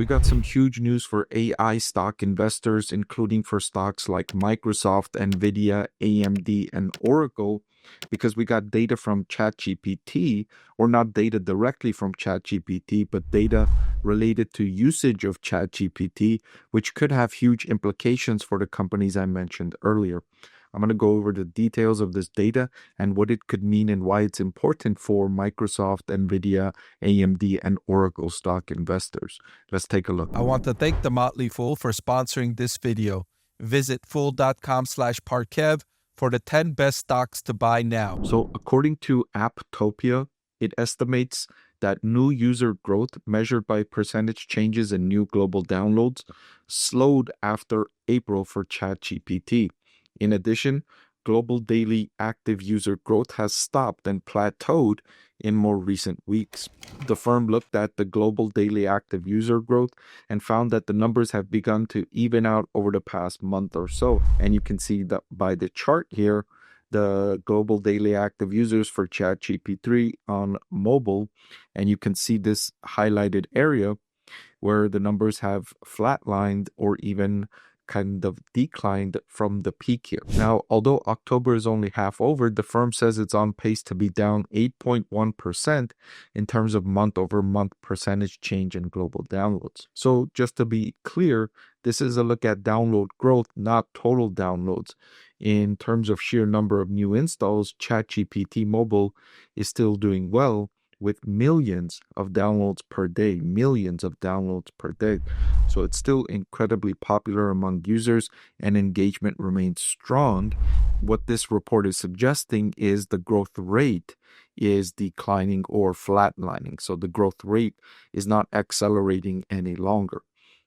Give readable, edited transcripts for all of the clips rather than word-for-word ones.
We got some huge news for AI stock investors, including for stocks like Microsoft, Nvidia, AMD, and Oracle, because we got data from ChatGPT, or not data directly from ChatGPT, but data related to usage of ChatGPT, which could have huge implications for the companies I mentioned earlier. I'm going to go over the details of this data and what it could mean and why it's important for Microsoft, Nvidia, AMD, and Oracle stock investors. Let's take a look. I want to thank The Motley Fool for sponsoring this video. Visit fool.com/Parkev for the 10 best stocks to buy now. So according to Apptopia, it estimates that new user growth measured by percentage changes in new global downloads slowed after April for ChatGPT. In addition, global daily active user growth has stopped and plateaued in more recent weeks. The firm looked at the global daily active user growth and found that the numbers have begun to even out over the past month or so. And you can see that by the chart here, the global daily active users for ChatGPT on mobile, and you can see this highlighted area where the numbers have flatlined or even kind of declined from the peak here. Now, although October is only half over, the firm says it's on pace to be down 8.1% in terms of month-over-month percentage change in global downloads. So just to be clear, this is a look at download growth, not total downloads. In terms of sheer number of new installs, ChatGPT Mobile is still doing well, with millions of downloads per day, So it's still incredibly popular among users and engagement remains strong. What this report is suggesting is the growth rate is declining or flatlining. So the growth rate is not accelerating any longer,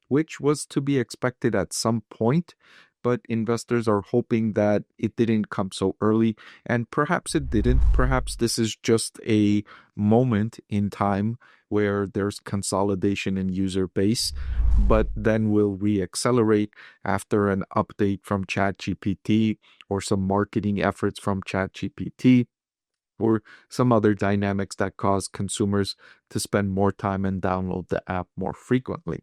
which was to be expected at some point. But investors are hoping that it didn't come so early, and perhaps it didn't. Perhaps this is just a moment in time where there's consolidation in user base, but then will reaccelerate after an update from ChatGPT or some marketing efforts from ChatGPT or some other dynamics that cause consumers to spend more time and download the app more frequently.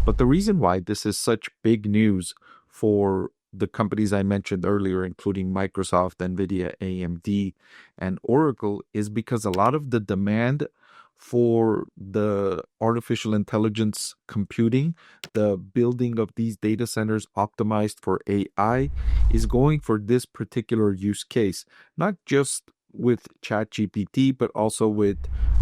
But the reason why this is such big news for the companies I mentioned earlier, including Microsoft, Nvidia, AMD, and Oracle, is because a lot of the demand for the artificial intelligence computing, the building of these data centers optimized for AI, is going for this particular use case, not just with ChatGPT, but also with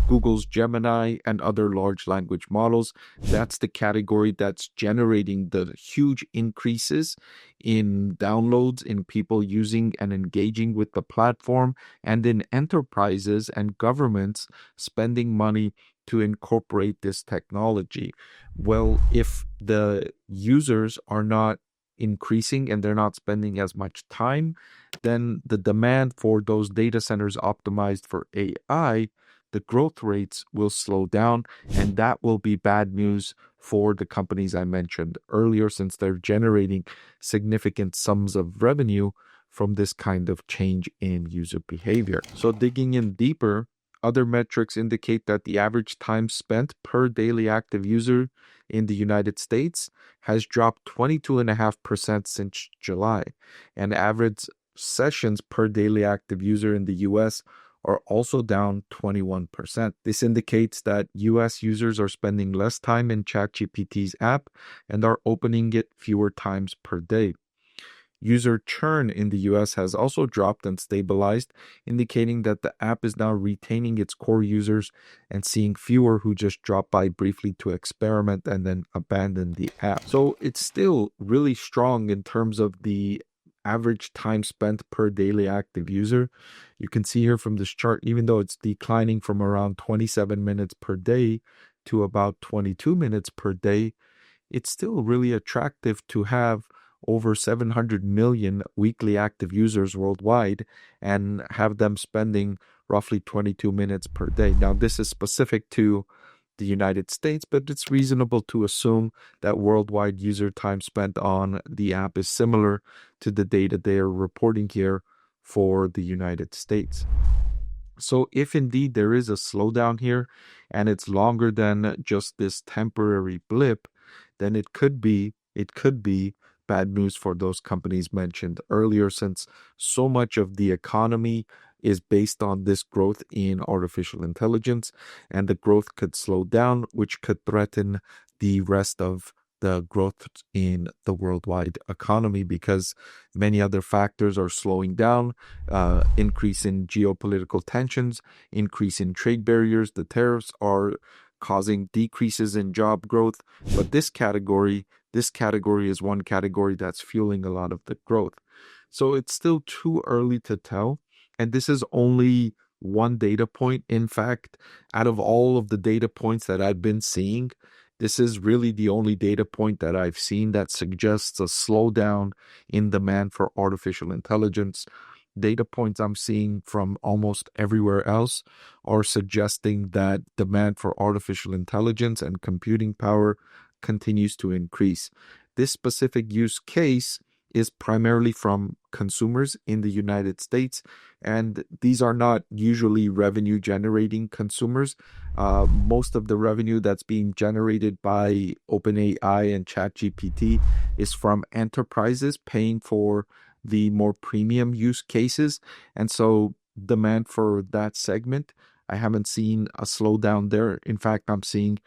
Google's Gemini and other large language models. That's the category that's generating the huge increases in downloads, in people using and engaging with the platform, and in enterprises and governments spending money to incorporate this technology. Well, if the users are not increasing and they're not spending as much time, then the demand for those data centers optimized for AI, the growth rates will slow down, and that will be bad news for the companies I mentioned earlier, since they're generating significant sums of revenue from this kind of change in user behavior. So digging in deeper, other metrics indicate that the average time spent per daily active user in the United States has dropped 22.5% since July, and average sessions per daily active user in the US are also down 21%. This indicates that US users are spending less time in ChatGPT's app and are opening it fewer times per day. User churn in the US has also dropped and stabilized, indicating that the app is now retaining its core users and seeing fewer who just drop by briefly to experiment and then abandon the app. So it's still really strong in terms of the average time spent per daily active user. You can see here from this chart, even though it's declining from around 27 minutes per day to about 22 minutes per day, it's still really attractive to have over 700 million weekly active users worldwide and have them spending roughly 22 minutes per day. Now, this is specific to the United States, but it's reasonable to assume that worldwide user time spent on the app is similar to the data they are reporting here for the United States. So if indeed there is a slowdown here and it's longer than just this temporary blip, then it could be bad news for those companies mentioned earlier, since so much of the economy is based on this growth in artificial intelligence, and the growth could slow down, which could threaten the rest of the growth in the worldwide economy, because many other factors are slowing down. Increase in geopolitical tensions, increase in trade barriers, the tariffs are causing decreases in job growth. But this category is one category that's fueling a lot of the growth. So it's still too early to tell. And this is only one data point. In fact, out of all of the data points that I've been seeing, this is really the only data point that I've seen that suggests a slowdown in demand for artificial intelligence. Data points I'm seeing from almost everywhere else are suggesting that demand for artificial intelligence and computing power continues to increase. This specific use case is primarily from consumers in the United States, and these are not usually revenue generating consumers. Most of the revenue that's being generated by OpenAI and ChatGPT is from enterprises paying for the more premium use cases. And so demand for that segment, I haven't seen a slowdown there. In fact, I'm seeing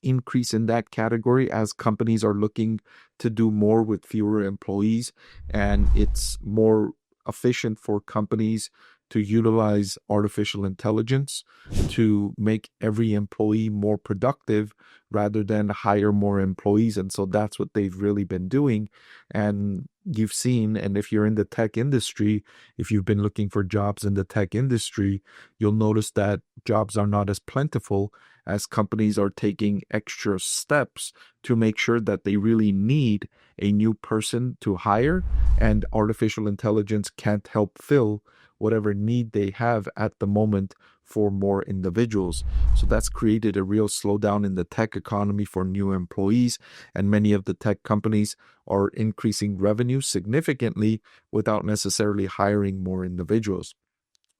increase in that category as companies are looking to do more with fewer employees, and it's more efficient for companies to utilize artificial intelligence to make every employee more productive rather than hire more employees. And so that's what they've really been doing. And you've seen, and if you're in the tech industry, if you've been looking for jobs in the tech industry, you'll notice that jobs are not as plentiful, as companies are taking extra steps to make sure that they really need a new person to hire, and artificial intelligence can't help fill whatever need they have at the moment for more individuals. So that's created a real slowdown in the tech economy for new employees, and many of the tech companies are increasing revenue significantly without necessarily hiring more individuals.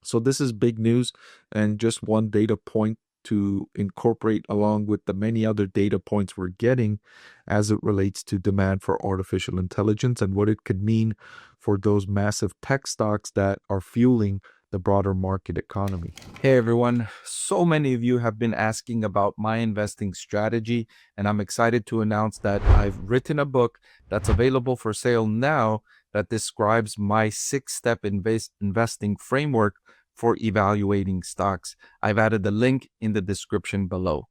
So this is big news, and just one data point to incorporate along with the many other data points we're getting as it relates to demand for artificial intelligence and what it could mean for those massive tech stocks that are fueling the broader market economy. Hey everyone, so many of you have been asking about my investing strategy, and I'm excited to announce that I've written a book that's available for sale now that describes my 6-step investing framework for evaluating stocks. I've added the link in the description below.